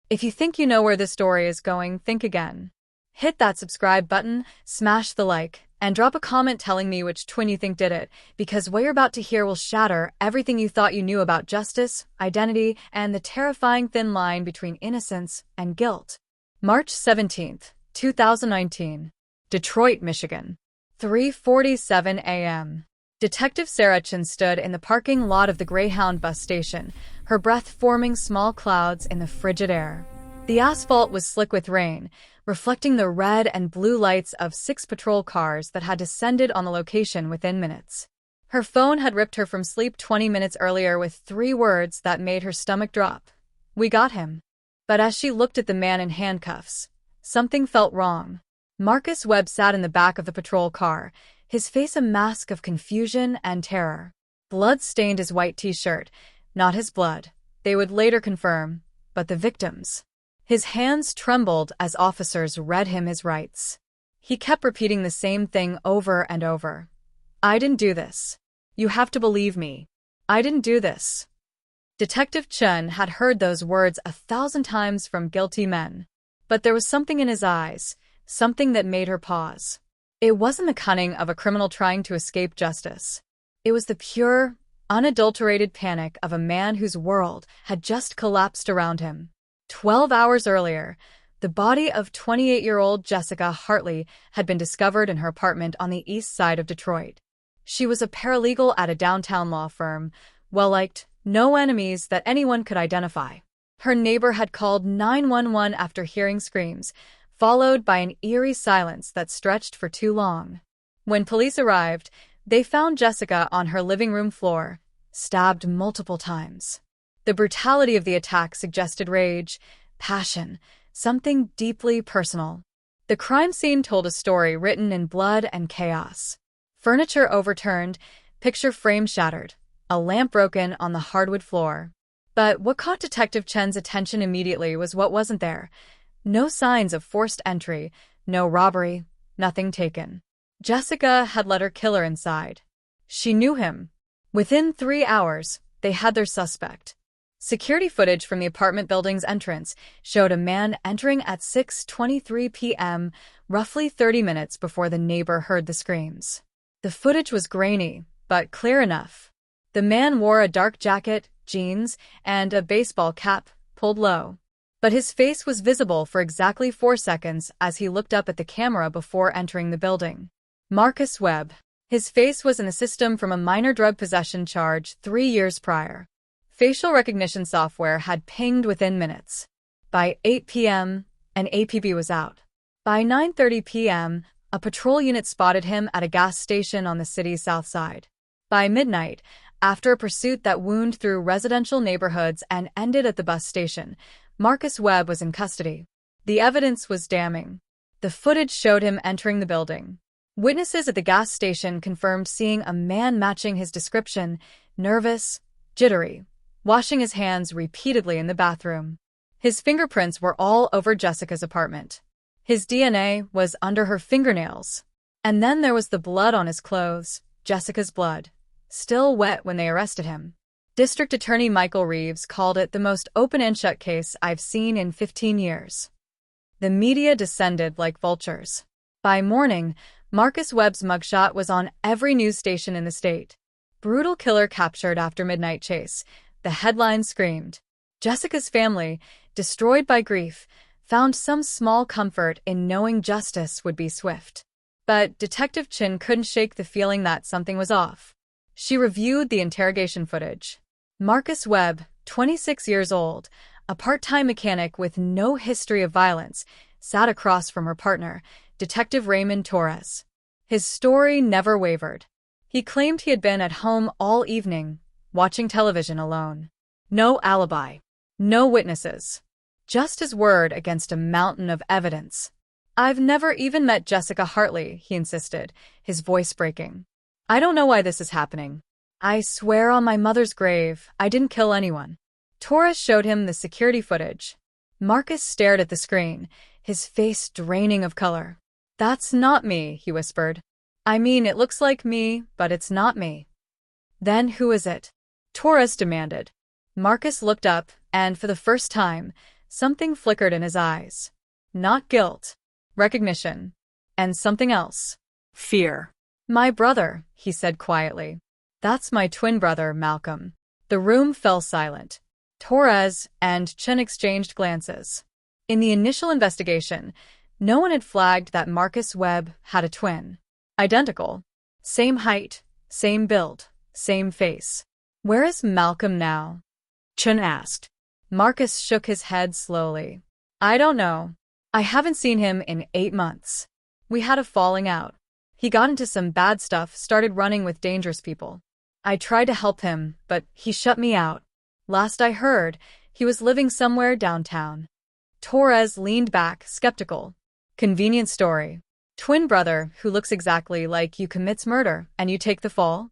If you think you know where this story is going, think again. Hit that subscribe button, smash the like, and drop a comment telling me which twin you think did it, because what you're about to hear will shatter everything you thought you knew about justice, identity, and the terrifying thin line between innocence and guilt. March 17th, 2019. Detroit, Michigan. 3:47 a.m. Detective Sarah Chen stood in the parking lot of the Greyhound bus station, her breath forming small clouds in the frigid air. The asphalt was slick with rain, reflecting the red and blue lights of 6 patrol cars that had descended on the location within minutes. Her phone had ripped her from sleep 20 minutes earlier with 3 words that made her stomach drop. "We got him." But as she looked at the man in handcuffs, something felt wrong. Marcus Webb sat in the back of the patrol car, his face a mask of confusion and terror. Blood stained his white t-shirt, not his blood, they would later confirm, but the victim's. His hands trembled as officers read him his rights. He kept repeating the same thing over and over. "I didn't do this. You have to believe me. I didn't do this." Detective Chen had heard those words 1,000 times from guilty men. But there was something in his eyes, something that made her pause. It wasn't the cunning of a criminal trying to escape justice. It was the pure, unadulterated panic of a man whose world had just collapsed around him. 12 hours earlier, the body of 28-year-old Jessica Hartley had been discovered in her apartment on the east side of Detroit. She was a paralegal at a downtown law firm, well-liked, no enemies that anyone could identify. Her neighbor had called 911 after hearing screams, followed by an eerie silence that stretched for too long. When police arrived, they found Jessica on her living room floor, stabbed multiple times. The brutality of the attack suggested rage, passion, something deeply personal. The crime scene told a story written in blood and chaos. Furniture overturned, picture frame shattered, a lamp broken on the hardwood floor. But what caught Detective Chen's attention immediately was what wasn't there. No signs of forced entry, no robbery, nothing taken. Jessica had let her killer inside. She knew him. Within 3 hours, they had their suspect. Security footage from the apartment building's entrance showed a man entering at 6:23 p.m., roughly 30 minutes before the neighbor heard the screams. The footage was grainy, but clear enough. The man wore a dark jacket, jeans, and a baseball cap, pulled low. But his face was visible for exactly 4 seconds as he looked up at the camera before entering the building. Marcus Webb. His face was in the system from a minor drug possession charge 3 years prior. Facial recognition software had pinged within minutes. By 8 p.m., an APB was out. By 9:30 p.m., a patrol unit spotted him at a gas station on the city's south side. By midnight, after a pursuit that wound through residential neighborhoods and ended at the bus station, Marcus Webb was in custody. The evidence was damning. The footage showed him entering the building. Witnesses at the gas station confirmed seeing a man matching his description, nervous, jittery, washing his hands repeatedly in the bathroom. His fingerprints were all over Jessica's apartment. His DNA was under her fingernails. And then there was the blood on his clothes, Jessica's blood, still wet when they arrested him. District Attorney Michael Reeves called it the most open and shut case I've seen in 15 years. The media descended like vultures. By morning, Marcus Webb's mugshot was on every news station in the state. Brutal killer captured after midnight chase. The headline screamed. Jessica's family, destroyed by grief, found some small comfort in knowing justice would be swift. But Detective Chen couldn't shake the feeling that something was off. She reviewed the interrogation footage. Marcus Webb, 26 years old, a part-time mechanic with no history of violence, sat across from her partner, Detective Raymond Torres. His story never wavered. He claimed he had been at home all evening, watching television alone. No alibi. No witnesses. Just his word against a mountain of evidence. "I've never even met Jessica Hartley," he insisted, his voice breaking. "I don't know why this is happening. I swear on my mother's grave, I didn't kill anyone." Torres showed him the security footage. Marcus stared at the screen, his face draining of color. "That's not me," he whispered. "I mean, it looks like me, but it's not me." "Then who is it?" Torres demanded. Marcus looked up, and for the first time, Something flickered in his eyes. Not guilt. Recognition. And something else. Fear. My brother, he said quietly. That's my twin brother, Malcolm. The room fell silent. Torres and Chen exchanged glances. In the initial investigation, no one had flagged that Marcus Webb had a twin. Identical. Same height, same build, same face. Where is Malcolm now? Chen asked. Marcus shook his head slowly. I don't know. I haven't seen him in 8 months. We had a falling out. He got into some bad stuff, started running with dangerous people. I tried to help him, but he shut me out. Last I heard, he was living somewhere downtown. Torres leaned back, skeptical. Convenient story. Twin brother who looks exactly like you commits murder, and you take the fall?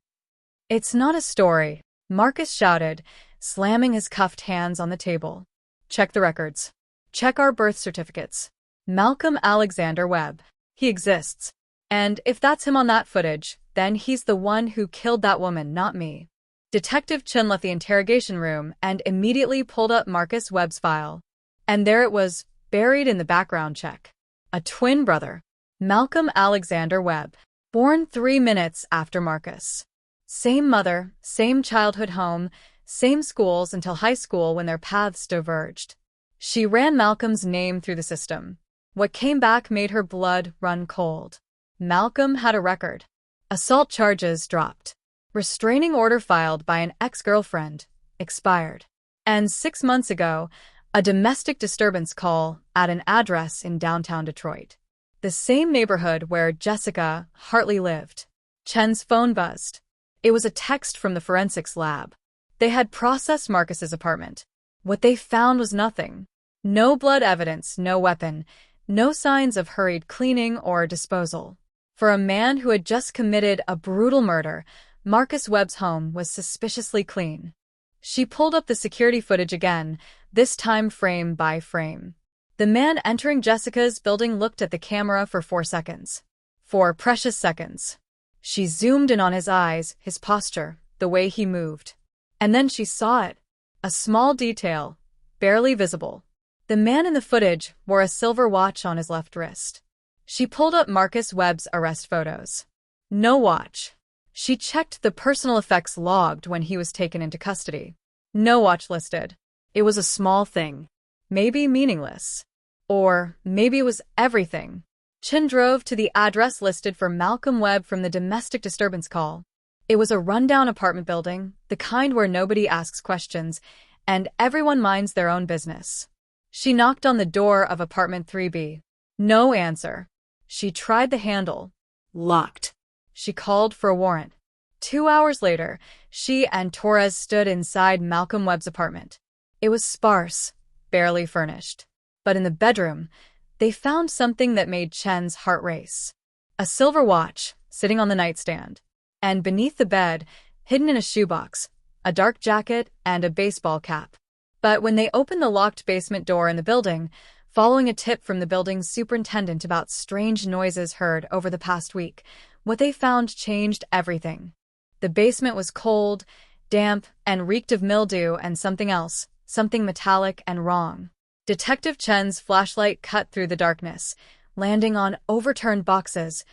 It's not a story, Marcus shouted, slamming his cuffed hands on the table. Check the records. Check our birth certificates. Malcolm Alexander Webb. He exists. And if that's him on that footage, then he's the one who killed that woman, not me. Detective Chen left the interrogation room and immediately pulled up Marcus Webb's file. And there it was, buried in the background check. A twin brother. Malcolm Alexander Webb. Born 3 minutes after Marcus. Same mother, same childhood home, same schools until high school when their paths diverged. She ran Malcolm's name through the system. What came back made her blood run cold. Malcolm had a record. Assault charges dropped. Restraining order filed by an ex-girlfriend expired. And 6 months ago, a domestic disturbance call at an address in downtown Detroit. The same neighborhood where Jessica Hartley lived. Chen's phone buzzed. It was a text from the forensics lab. They had processed Marcus's apartment. What they found was nothing. No blood evidence, no weapon, no signs of hurried cleaning or disposal. For a man who had just committed a brutal murder, Marcus Webb's home was suspiciously clean. She pulled up the security footage again, this time frame by frame. The man entering Jessica's building looked at the camera for 4 seconds. 4 precious seconds. She zoomed in on his eyes, his posture, the way he moved. And then she saw it. A small detail, barely visible. The man in the footage wore a silver watch on his left wrist. She pulled up Marcus Webb's arrest photos. No watch. She checked the personal effects logged when he was taken into custody. No watch listed. It was a small thing. Maybe meaningless. Or maybe it was everything. Chen drove to the address listed for Malcolm Webb from the domestic disturbance call. It was a rundown apartment building, the kind where nobody asks questions, and everyone minds their own business. She knocked on the door of apartment 3B. No answer. She tried the handle. Locked. She called for a warrant. 2 hours later, she and Torres stood inside Malcolm Webb's apartment. It was sparse, barely furnished. But in the bedroom, they found something that made Chen's heart race. A silver watch, sitting on the nightstand. And beneath the bed, hidden in a shoebox, a dark jacket and a baseball cap. But when they opened the locked basement door in the building, following a tip from the building's superintendent about strange noises heard over the past week, what they found changed everything. The basement was cold, damp, and reeked of mildew and something else, something metallic and wrong. Detective Chen's flashlight cut through the darkness, landing on overturned boxes,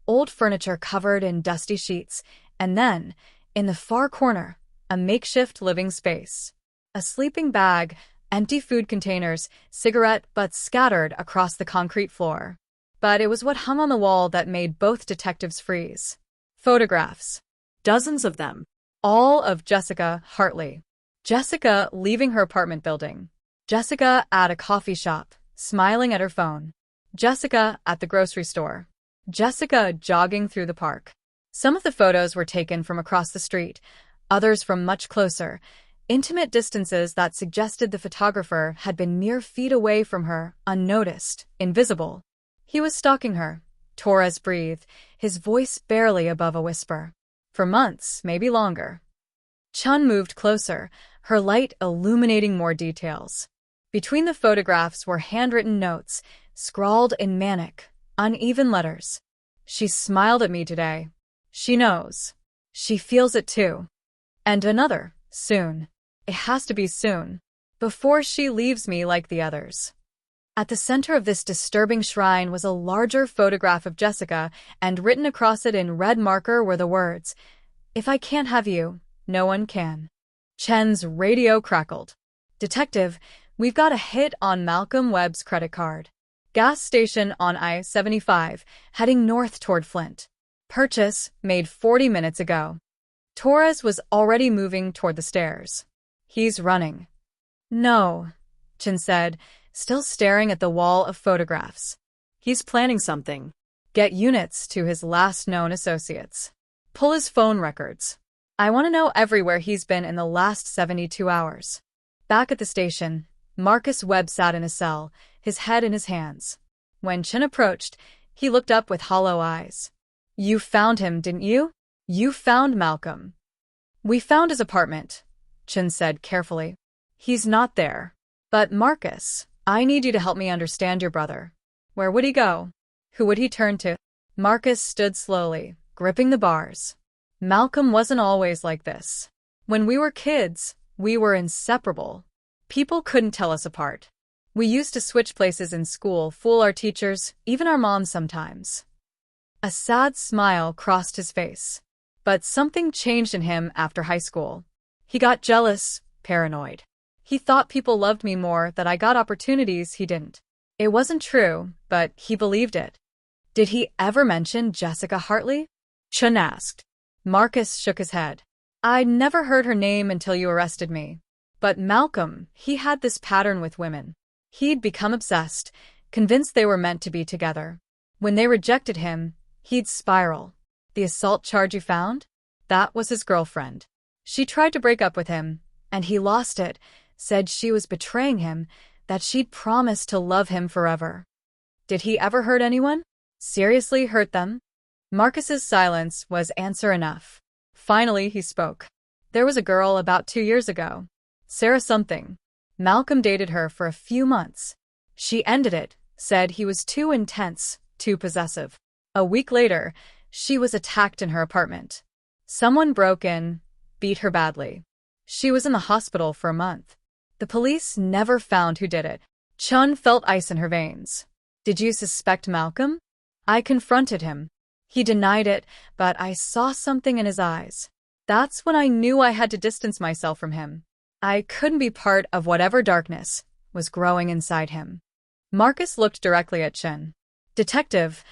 old furniture covered in dusty sheets, and then, in the far corner, a makeshift living space. A sleeping bag, empty food containers, cigarette butts scattered across the concrete floor. But it was what hung on the wall that made both detectives freeze. Photographs. Dozens of them. All of Jessica Hartley. Jessica leaving her apartment building. Jessica at a coffee shop, smiling at her phone. Jessica at the grocery store. Jessica jogging through the park. Some of the photos were taken from across the street, others from much closer, intimate distances that suggested the photographer had been mere feet away from her, unnoticed, invisible. He was stalking her, Torres breathed, his voice barely above a whisper. For months, maybe longer. Chen moved closer, her light illuminating more details. Between the photographs were handwritten notes, scrawled in manic, uneven letters. She smiled at me today. She knows. She feels it too. And another, soon. It has to be soon. before she leaves me like the others. At the center of this disturbing shrine was a larger photograph of Jessica, and written across it in red marker were the words, "If I can't have you, no one can." Chen's radio crackled. "Detective, we've got a hit on Malcolm Webb's credit card. Gas station on I-75, heading north toward Flint. Purchase made 40 minutes ago." Torres was already moving toward the stairs. "He's running." "No," Chen said, still staring at the wall of photographs. "He's planning something. Get units to his last known associates. Pull his phone records. I want to know everywhere he's been in the last 72 hours. Back at the station, Marcus Webb sat in a cell, his head in his hands. When Chen approached, he looked up with hollow eyes. "You found him, didn't you? You found Malcolm." "We found his apartment," Chen said carefully. "He's not there. But Marcus, I need you to help me understand your brother. Where would he go? Who would he turn to?" Marcus stood slowly, gripping the bars. "Malcolm wasn't always like this. When we were kids, we were inseparable. People couldn't tell us apart. We used to switch places in school, fool our teachers, even our moms sometimes." A sad smile crossed his face. But something changed in him after high school. He got jealous, paranoid. He thought people loved me more, that I got opportunities he didn't. It wasn't true, but he believed it. "Did he ever mention Jessica Hartley?" Chen asked. Marcus shook his head. "I'd never heard her name until you arrested me. But Malcolm, he had this pattern with women. He'd become obsessed, convinced they were meant to be together. When they rejected him, he'd spiral. The assault charge you found? That was his girlfriend. She tried to break up with him, and he lost it, said she was betraying him, that she'd promised to love him forever." "Did he ever hurt anyone? Seriously hurt them?" Marcus's silence was answer enough. Finally, he spoke. "There was a girl about 2 years ago. Sarah something. Malcolm dated her for a few months. She ended it, said he was too intense, too possessive. A week later, she was attacked in her apartment. Someone broke in, beat her badly. She was in the hospital for a month. The police never found who did it." Chen felt ice in her veins. "Did you suspect Malcolm?" "I confronted him. He denied it, but I saw something in his eyes. That's when I knew I had to distance myself from him. I couldn't be part of whatever darkness was growing inside him." Marcus looked directly at Chen. "Detective,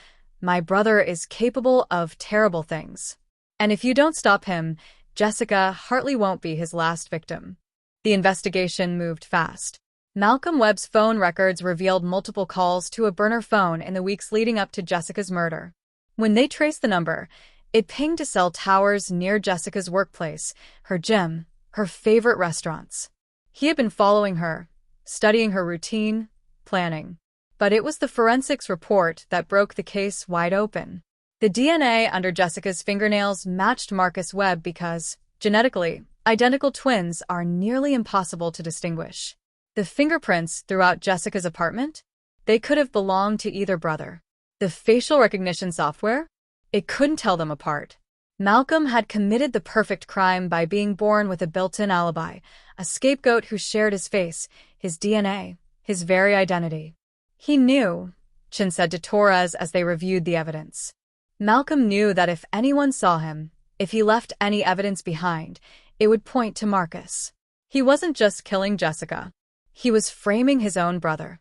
my brother is capable of terrible things. And if you don't stop him, Jessica Hartley won't be his last victim." The investigation moved fast. Malcolm Webb's phone records revealed multiple calls to a burner phone in the weeks leading up to Jessica's murder. When they traced the number, it pinged to cell towers near Jessica's workplace, her gym, her favorite restaurants. He had been following her, studying her routine, planning. But it was the forensics report that broke the case wide open. The DNA under Jessica's fingernails matched Marcus Webb because, genetically, identical twins are nearly impossible to distinguish. The fingerprints throughout Jessica's apartment? They could have belonged to either brother. The facial recognition software? It couldn't tell them apart. Malcolm had committed the perfect crime by being born with a built-in alibi, a scapegoat who shared his face, his DNA, his very identity. "He knew," Chen said to Torres as they reviewed the evidence. "Malcolm knew that if anyone saw him, if he left any evidence behind, it would point to Marcus. He wasn't just killing Jessica. He was framing his own brother."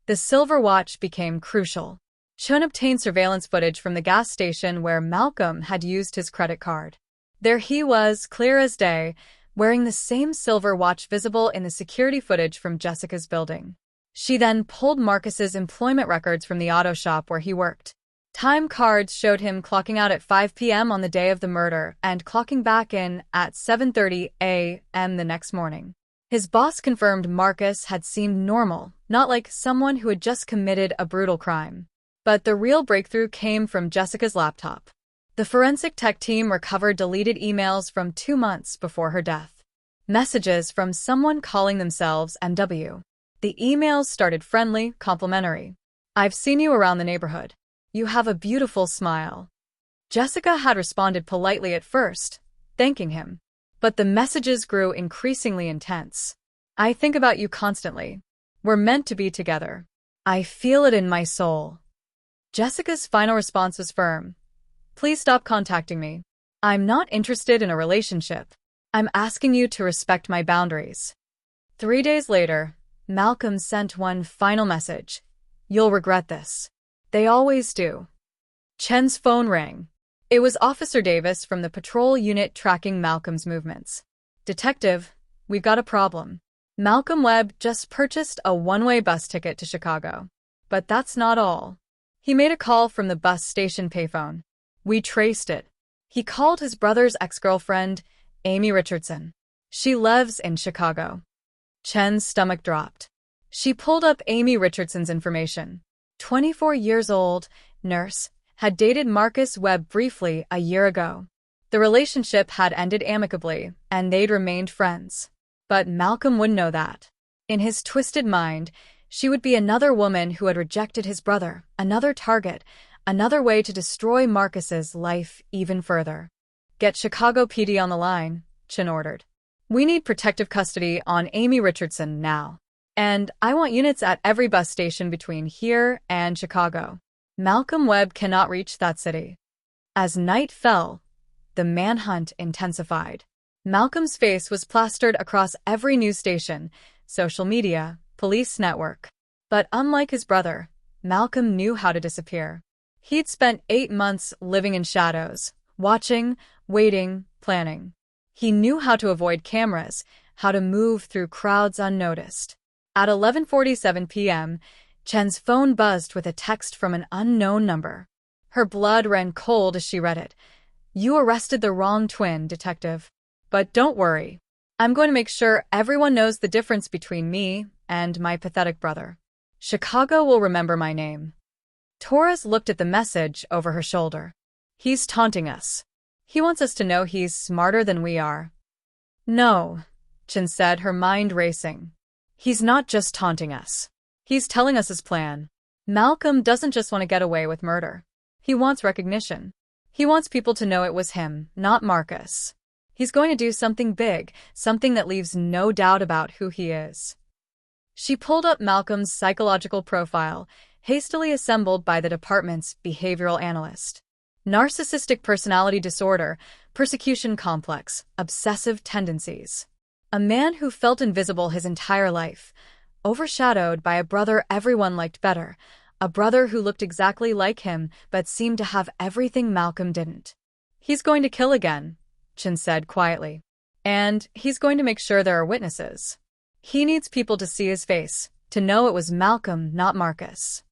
The silver watch became crucial. Chen obtained surveillance footage from the gas station where Malcolm had used his credit card. There he was, clear as day, wearing the same silver watch visible in the security footage from Jessica's building. She then pulled Marcus's employment records from the auto shop where he worked. Time cards showed him clocking out at 5 p.m. on the day of the murder and clocking back in at 7:30 a.m. the next morning. His boss confirmed Marcus had seemed normal, not like someone who had just committed a brutal crime. But the real breakthrough came from Jessica's laptop. The forensic tech team recovered deleted emails from 2 months before her death. Messages from someone calling themselves MW. The emails started friendly, complimentary. "I've seen you around the neighborhood. You have a beautiful smile." Jessica had responded politely at first, thanking him. But the messages grew increasingly intense. I think about you constantly. We're meant to be together. I feel it in my soul. Jessica's final response was firm. Please stop contacting me. I'm not interested in a relationship. I'm asking you to respect my boundaries. 3 days later, Malcolm sent one final message. You'll regret this. They always do. Chen's phone rang. It was Officer Davis from the patrol unit tracking Malcolm's movements. Detective, we've got a problem. Malcolm Webb just purchased a one-way bus ticket to Chicago. But that's not all. He made a call from the bus station payphone. We traced it. He called his brother's ex-girlfriend, Amy Richardson. She lives in Chicago. Chen's stomach dropped. She pulled up Amy Richardson's information. 24 years old, nurse, had dated Marcus Webb briefly a year ago. The relationship had ended amicably, and they'd remained friends. But Malcolm wouldn't know that. In his twisted mind, she would be another woman who had rejected his brother, another target, another way to destroy Marcus's life even further. Get Chicago PD on the line, Chen ordered. We need protective custody on Amy Richardson now. And I want units at every bus station between here and Chicago. Malcolm Webb cannot reach that city. As night fell, the manhunt intensified. Malcolm's face was plastered across every news station, social media, police network. But unlike his brother, Malcolm knew how to disappear. He'd spent 8 months living in shadows, watching, waiting, planning. He knew how to avoid cameras, how to move through crowds unnoticed. At 11:47 p.m., Chen's phone buzzed with a text from an unknown number. Her blood ran cold as she read it. You arrested the wrong twin, detective. But don't worry. I'm going to make sure everyone knows the difference between me and my pathetic brother. Chicago will remember my name. Torres looked at the message over her shoulder. He's taunting us. He wants us to know he's smarter than we are. No, Chen said, her mind racing. He's not just taunting us. He's telling us his plan. Malcolm doesn't just want to get away with murder. He wants recognition. He wants people to know it was him, not Marcus. He's going to do something big, something that leaves no doubt about who he is. She pulled up Malcolm's psychological profile, hastily assembled by the department's behavioral analyst. Narcissistic personality disorder, persecution complex, obsessive tendencies. A man who felt invisible his entire life, overshadowed by a brother everyone liked better, a brother who looked exactly like him but seemed to have everything Malcolm didn't. He's going to kill again, Chen said quietly. And he's going to make sure there are witnesses. He needs people to see his face, to know it was Malcolm, not Marcus.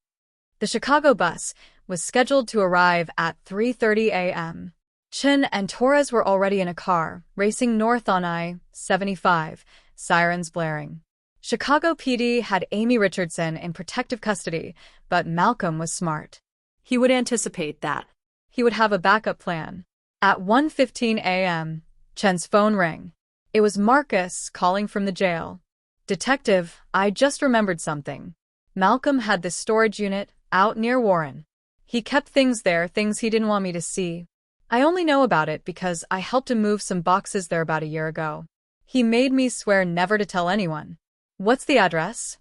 The Chicago bus was scheduled to arrive at 3:30 a.m. Chen and Torres were already in a car, racing north on I-75, sirens blaring. Chicago PD had Amy Richardson in protective custody, but Malcolm was smart. He would anticipate that. He would have a backup plan. At 1:15 a.m., Chen's phone rang. It was Marcus calling from the jail. Detective, I just remembered something. Malcolm had this storage unit out near Warren. He kept things there, things he didn't want me to see. I only know about it because I helped him move some boxes there about a year ago. He made me swear never to tell anyone. What's the address?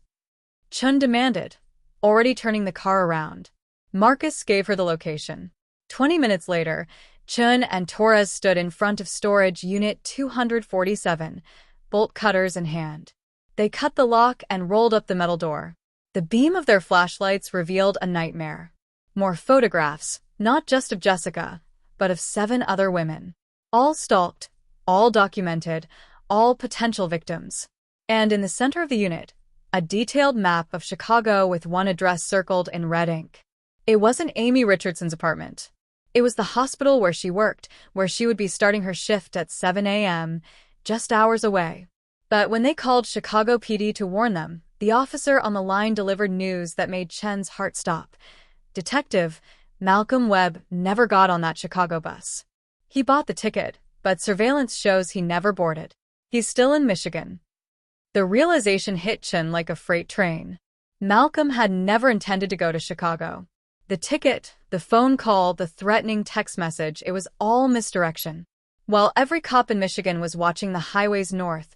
Chen demanded, already turning the car around. Marcus gave her the location. 20 minutes later, Chen and Torres stood in front of storage unit 247, bolt cutters in hand. They cut the lock and rolled up the metal door. The beam of their flashlights revealed a nightmare. More photographs, not just of Jessica, but of 7 other women. All stalked, all documented, all potential victims. And in the center of the unit, a detailed map of Chicago with one address circled in red ink. It wasn't Amy Richardson's apartment. It was the hospital where she worked, where she would be starting her shift at 7 a.m., just hours away. But when they called Chicago PD to warn them, the officer on the line delivered news that made Chen's heart stop. Detective, Malcolm Webb never got on that Chicago bus. He bought the ticket, but surveillance shows he never boarded. He's still in Michigan. The realization hit Chen like a freight train. Malcolm had never intended to go to Chicago. The ticket, the phone call, the threatening text message, it was all misdirection. While every cop in Michigan was watching the highways north,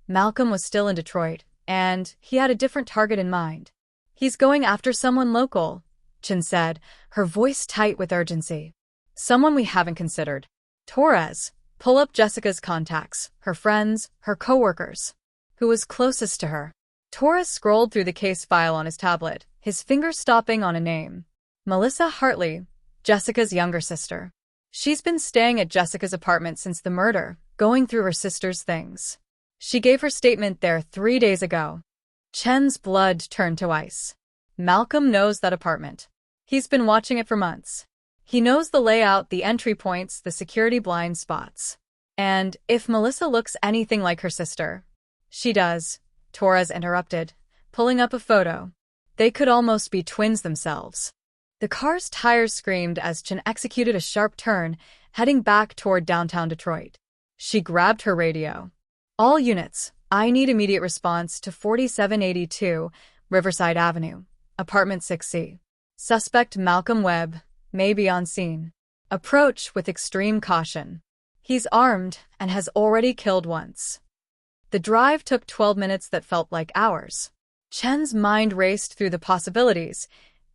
Malcolm was still in Detroit, and he had a different target in mind. He's going after someone local, Chen said, her voice tight with urgency. Someone we haven't considered. Torres, pull up Jessica's contacts, her friends, her coworkers. Who was closest to her? Torres scrolled through the case file on his tablet, his finger stopping on a name. Melissa Hartley, Jessica's younger sister. She's been staying at Jessica's apartment since the murder, going through her sister's things. She gave her statement there 3 days ago. Chen's blood turned to ice. Malcolm knows that apartment. He's been watching it for months. He knows the layout, the entry points, the security blind spots. And if Melissa looks anything like her sister, she does, Torres interrupted, pulling up a photo. They could almost be twins themselves. The car's tires screamed as Chen executed a sharp turn, heading back toward downtown Detroit. She grabbed her radio. All units, I need immediate response to 4782 Riverside Avenue, apartment 6C. Suspect Malcolm Webb may be on scene. Approach with extreme caution. He's armed and has already killed once. The drive took 12 minutes that felt like hours. Chen's mind raced through the possibilities,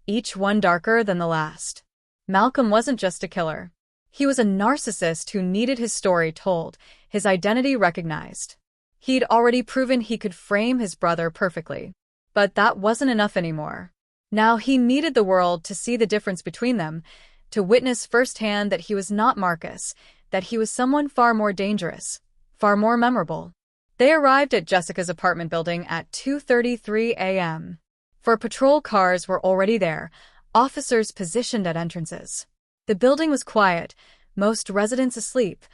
each one darker than the last. Malcolm wasn't just a killer. He was a narcissist who needed his story told, his identity recognized. He'd already proven he could frame his brother perfectly. But that wasn't enough anymore. Now he needed the world to see the difference between them, to witness firsthand that he was not Marcus, that he was someone far more dangerous, far more memorable. They arrived at Jessica's apartment building at 2:33 a.m. For patrol cars were already there, officers positioned at entrances. The building was quiet, most residents asleep,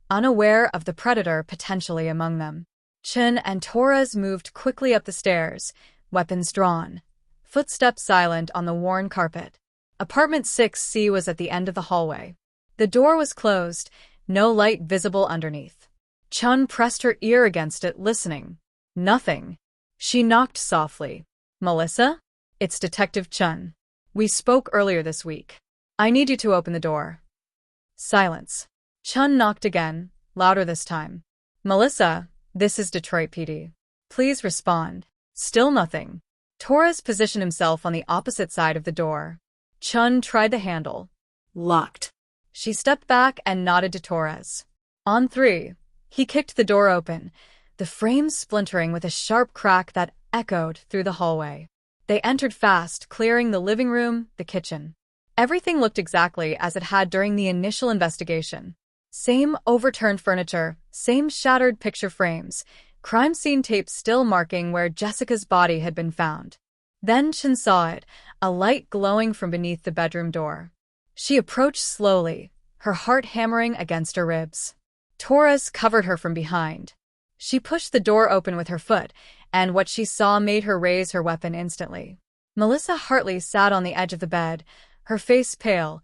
unaware of the predator potentially among them. Chen and Torres moved quickly up the stairs, weapons drawn, footsteps silent on the worn carpet. Apartment 6C was at the end of the hallway. The door was closed, no light visible underneath. Chen pressed her ear against it, listening. Nothing. She knocked softly. Melissa? It's Detective Chen. We spoke earlier this week. I need you to open the door. Silence. Chen knocked again, louder this time. Melissa, this is Detroit PD. Please respond. Still nothing. Torres positioned himself on the opposite side of the door. Chen tried the handle. Locked. She stepped back and nodded to Torres. On 3, he kicked the door open, the frame splintering with a sharp crack that echoed through the hallway. They entered fast, clearing the living room, the kitchen. Everything looked exactly as it had during the initial investigation. Same overturned furniture, same shattered picture frames, crime scene tape still marking where Jessica's body had been found. Then Chen saw it, a light glowing from beneath the bedroom door. She approached slowly, her heart hammering against her ribs. Torres covered her from behind. She pushed the door open with her foot, and what she saw made her raise her weapon instantly. Melissa Hartley sat on the edge of the bed, her face pale,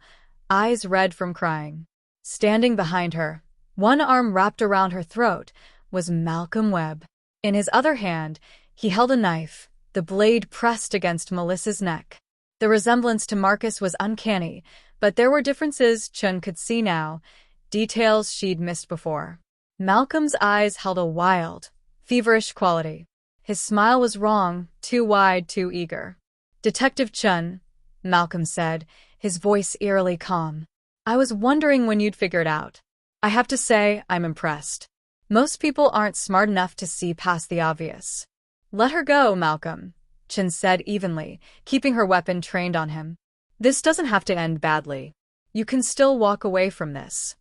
eyes red from crying. Standing behind her, one arm wrapped around her throat, was Malcolm Webb. In his other hand, he held a knife, the blade pressed against Melissa's neck. The resemblance to Marcus was uncanny, but there were differences Chen could see now, details she'd missed before. Malcolm's eyes held a wild, feverish quality. His smile was wrong, too wide, too eager. Detective Chen, Malcolm said, his voice eerily calm. I was wondering when you'd figure it out. I have to say, I'm impressed. Most people aren't smart enough to see past the obvious. Let her go, Malcolm, Chen said evenly, keeping her weapon trained on him. This doesn't have to end badly. You can still walk away from this.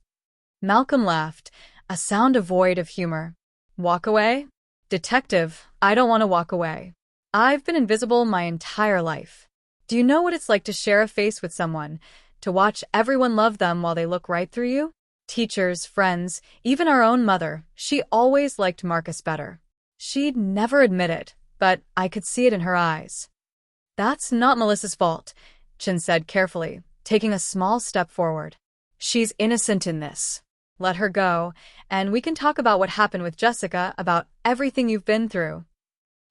Malcolm laughed, a sound devoid of humor. Walk away? Detective, I don't want to walk away. I've been invisible my entire life. Do you know what it's like to share a face with someone, to watch everyone love them while they look right through you? Teachers, friends, even our own mother, she always liked Marcus better. She'd never admit it, but I could see it in her eyes. That's not Melissa's fault, Chen said carefully, taking a small step forward. She's innocent in this. Let her go, and we can talk about what happened with Jessica, about everything you've been through.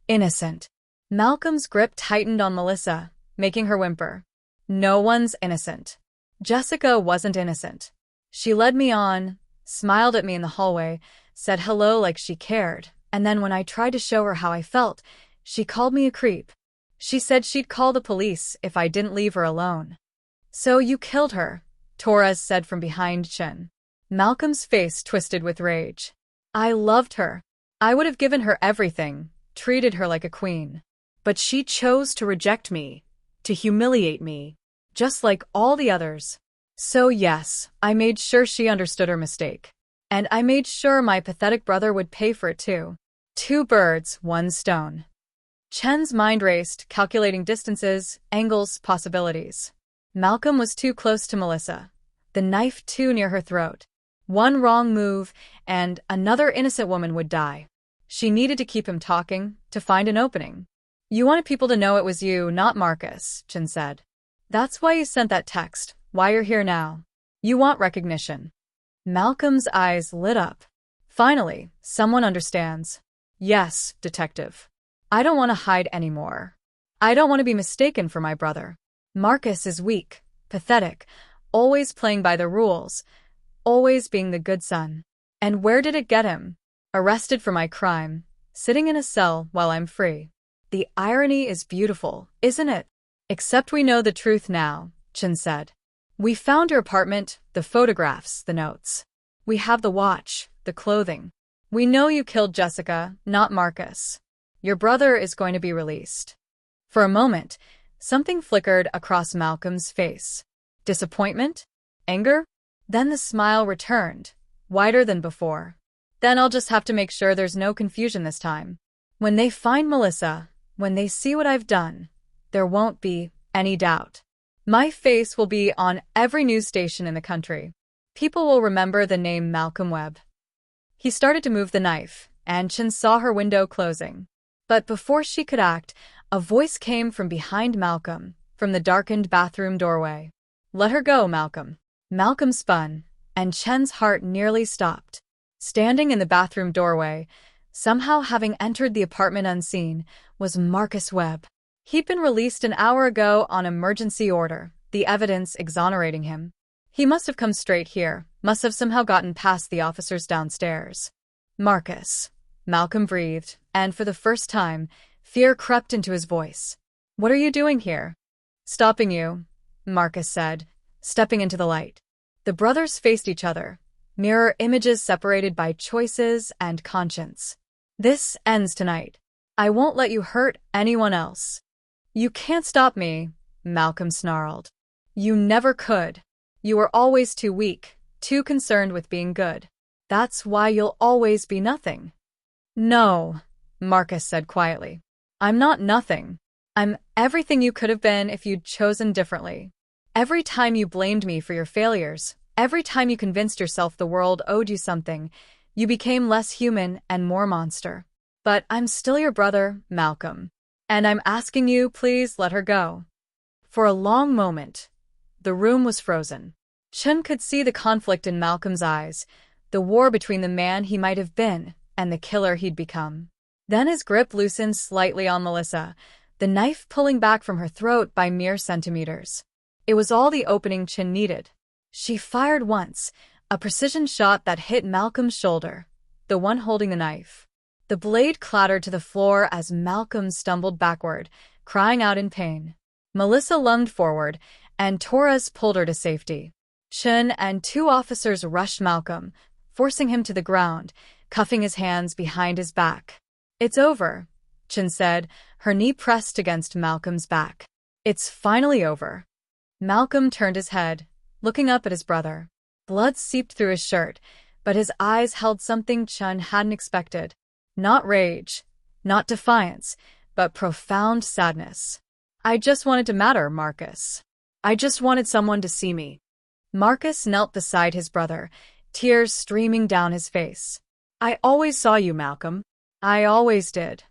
Innocent. Malcolm's grip tightened on Melissa, making her whimper. No one's innocent. Jessica wasn't innocent. She led me on, smiled at me in the hallway, said hello like she cared, And then when I tried to show her how I felt, she called me a creep. She said she'd call the police if I didn't leave her alone. So you killed her, Torres said from behind Chen. Malcolm's face twisted with rage. I loved her. I would have given her everything, treated her like a queen. But she chose to reject me, to humiliate me, just like all the others. So yes, I made sure she understood her mistake. And I made sure my pathetic brother would pay for it too. 2 birds, 1 stone. Chen's mind raced, calculating distances, angles, possibilities. Malcolm was too close to Melissa, the knife too near her throat. One wrong move, and another innocent woman would die. She needed to keep him talking, to find an opening. You wanted people to know it was you, not Marcus, Chen said. That's why you sent that text, why you're here now. You want recognition. Malcolm's eyes lit up. Finally, someone understands. Yes, detective. I don't want to hide anymore. I don't want to be mistaken for my brother. Marcus is weak, pathetic, always playing by the rules, always being the good son. And where did it get him? Arrested for my crime, sitting in a cell while I'm free. The irony is beautiful, isn't it? Except we know the truth now, Chen said. We found your apartment, the photographs, the notes. We have the watch, the clothing. We know you killed Jessica, not Marcus. Your brother is going to be released. For a moment, something flickered across Malcolm's face. Disappointment? Anger? Then the smile returned, wider than before. Then I'll just have to make sure there's no confusion this time. When they find Melissa, when they see what I've done, there won't be any doubt. My face will be on every news station in the country. People will remember the name Malcolm Webb. He started to move the knife, and Chen saw her window closing. But before she could act, a voice came from behind Malcolm, from the darkened bathroom doorway. Let her go, Malcolm. Malcolm spun, and Chen's heart nearly stopped. Standing in the bathroom doorway, somehow having entered the apartment unseen, was Marcus Webb. He'd been released an hour ago on emergency order, the evidence exonerating him. He must have come straight here, must have somehow gotten past the officers downstairs. Marcus. Malcolm breathed, and for the first time, fear crept into his voice. What are you doing here? Stopping you, Marcus said, stepping into the light. The brothers faced each other, mirror images separated by choices and conscience. This ends tonight. I won't let you hurt anyone else. You can't stop me, Malcolm snarled. You never could. You were always too weak, too concerned with being good. That's why you'll always be nothing. No, Marcus said quietly. I'm not nothing. I'm everything you could have been if you'd chosen differently. Every time you blamed me for your failures, every time you convinced yourself the world owed you something, you became less human and more monster. But I'm still your brother, Malcolm. And I'm asking you, please let her go. For a long moment, the room was frozen. Chen could see the conflict in Malcolm's eyes, the war between the man he might have been and the killer he'd become. Then his grip loosened slightly on Melissa, the knife pulling back from her throat by mere centimeters. It was all the opening Chen needed. She fired once, a precision shot that hit Malcolm's shoulder, the one holding the knife. The blade clattered to the floor as Malcolm stumbled backward, crying out in pain. Melissa lunged forward, and Torres pulled her to safety. Chen and 2 officers rushed Malcolm, forcing him to the ground, cuffing his hands behind his back. It's over, Chen said, her knee pressed against Malcolm's back. It's finally over. Malcolm turned his head, looking up at his brother. Blood seeped through his shirt, but his eyes held something Chen hadn't expected. Not rage, not defiance, but profound sadness. I just wanted to matter, Marcus. I just wanted someone to see me. Marcus knelt beside his brother, tears streaming down his face. I always saw you, Malcolm. I always did.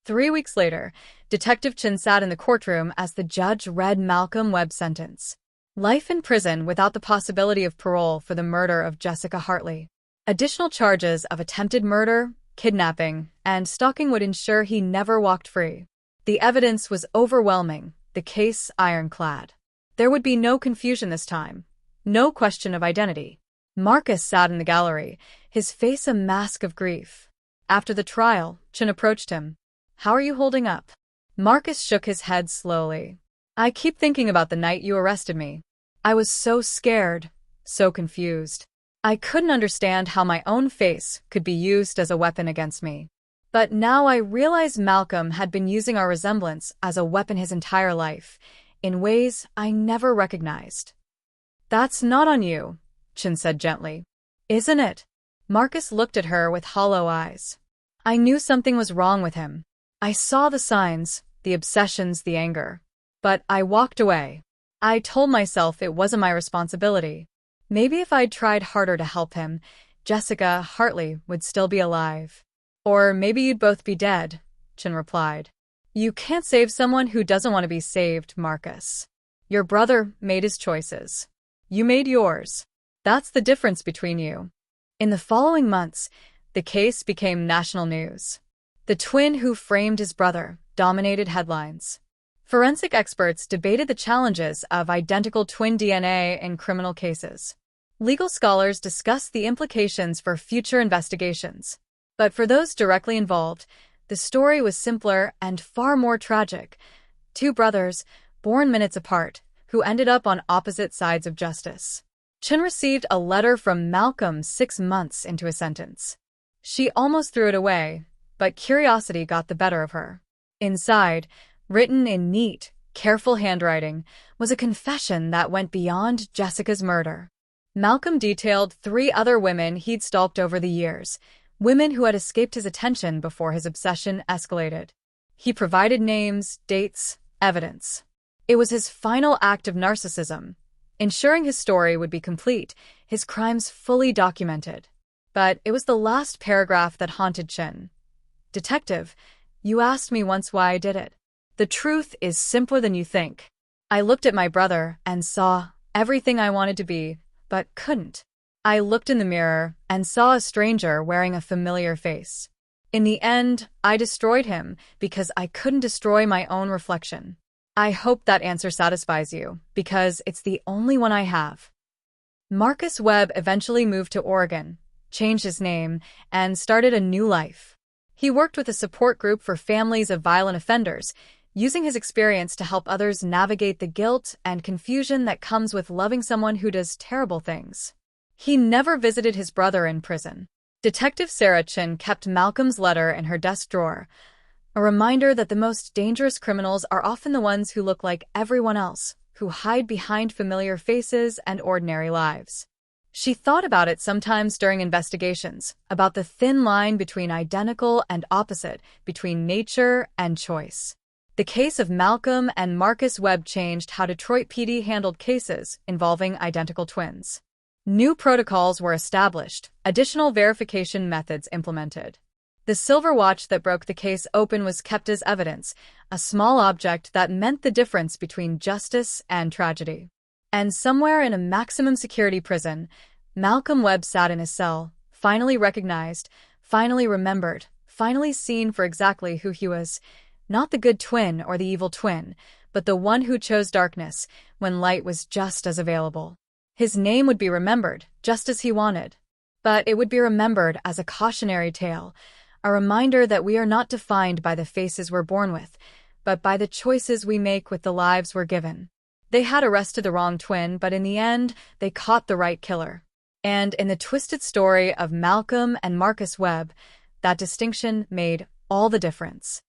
3 weeks later, Detective Chen sat in the courtroom as the judge read Malcolm Webb's sentence. Life in prison without the possibility of parole for the murder of Jessica Hartley. Additional charges of attempted murder, kidnapping, and stalking would ensure he never walked free. The evidence was overwhelming, the case ironclad. There would be no confusion this time, no question of identity. Marcus sat in the gallery, his face a mask of grief. After the trial, Chen approached him. "How are you holding up?" Marcus shook his head slowly. "I keep thinking about the night you arrested me. I was so scared, so confused. I couldn't understand how my own face could be used as a weapon against me. But now I realize Malcolm had been using our resemblance as a weapon his entire life, in ways I never recognized." "That's not on you," Chen said gently. "Isn't it?" Marcus looked at her with hollow eyes. "I knew something was wrong with him. I saw the signs, the obsessions, the anger. But I walked away. I told myself it wasn't my responsibility. Maybe if I'd tried harder to help him, Jessica Hartley would still be alive. Or maybe you'd both be dead," Chen replied. "You can't save someone who doesn't want to be saved, Marcus. Your brother made his choices. You made yours. That's the difference between you." In the following months, the case became national news. The twin who framed his brother dominated headlines. Forensic experts debated the challenges of identical twin DNA in criminal cases. Legal scholars discussed the implications for future investigations. But for those directly involved, the story was simpler and far more tragic. Two brothers, born minutes apart, who ended up on opposite sides of justice. Chen received a letter from Malcolm 6 months into his sentence. She almost threw it away, but curiosity got the better of her. Inside, written in neat, careful handwriting, was a confession that went beyond Jessica's murder. Malcolm detailed 3 other women he'd stalked over the years, women who had escaped his attention before his obsession escalated. He provided names, dates, evidence. It was his final act of narcissism, ensuring his story would be complete, his crimes fully documented. But it was the last paragraph that haunted Chen. "Detective, you asked me once why I did it. The truth is simpler than you think. I looked at my brother and saw everything I wanted to be, but couldn't. I looked in the mirror and saw a stranger wearing a familiar face. In the end, I destroyed him because I couldn't destroy my own reflection. I hope that answer satisfies you, because it's the only one I have." Marcus Webb eventually moved to Oregon, changed his name, and started a new life. He worked with a support group for families of violent offenders, using his experience to help others navigate the guilt and confusion that comes with loving someone who does terrible things. He never visited his brother in prison. Detective Sarah Chen kept Malcolm's letter in her desk drawer, a reminder that the most dangerous criminals are often the ones who look like everyone else, who hide behind familiar faces and ordinary lives. She thought about it sometimes during investigations, about the thin line between identical and opposite, between nature and choice. The case of Malcolm and Marcus Webb changed how Detroit PD handled cases involving identical twins. New protocols were established, additional verification methods implemented. The silver watch that broke the case open was kept as evidence, a small object that meant the difference between justice and tragedy. And somewhere in a maximum security prison, Malcolm Webb sat in his cell, finally recognized, finally remembered, finally seen for exactly who he was. Not the good twin or the evil twin, but the one who chose darkness when light was just as available. His name would be remembered, just as he wanted. But it would be remembered as a cautionary tale, a reminder that we are not defined by the faces we're born with, but by the choices we make with the lives we're given. They had arrested the wrong twin, but in the end, they caught the right killer. And in the twisted story of Malcolm and Marcus Webb, that distinction made all the difference.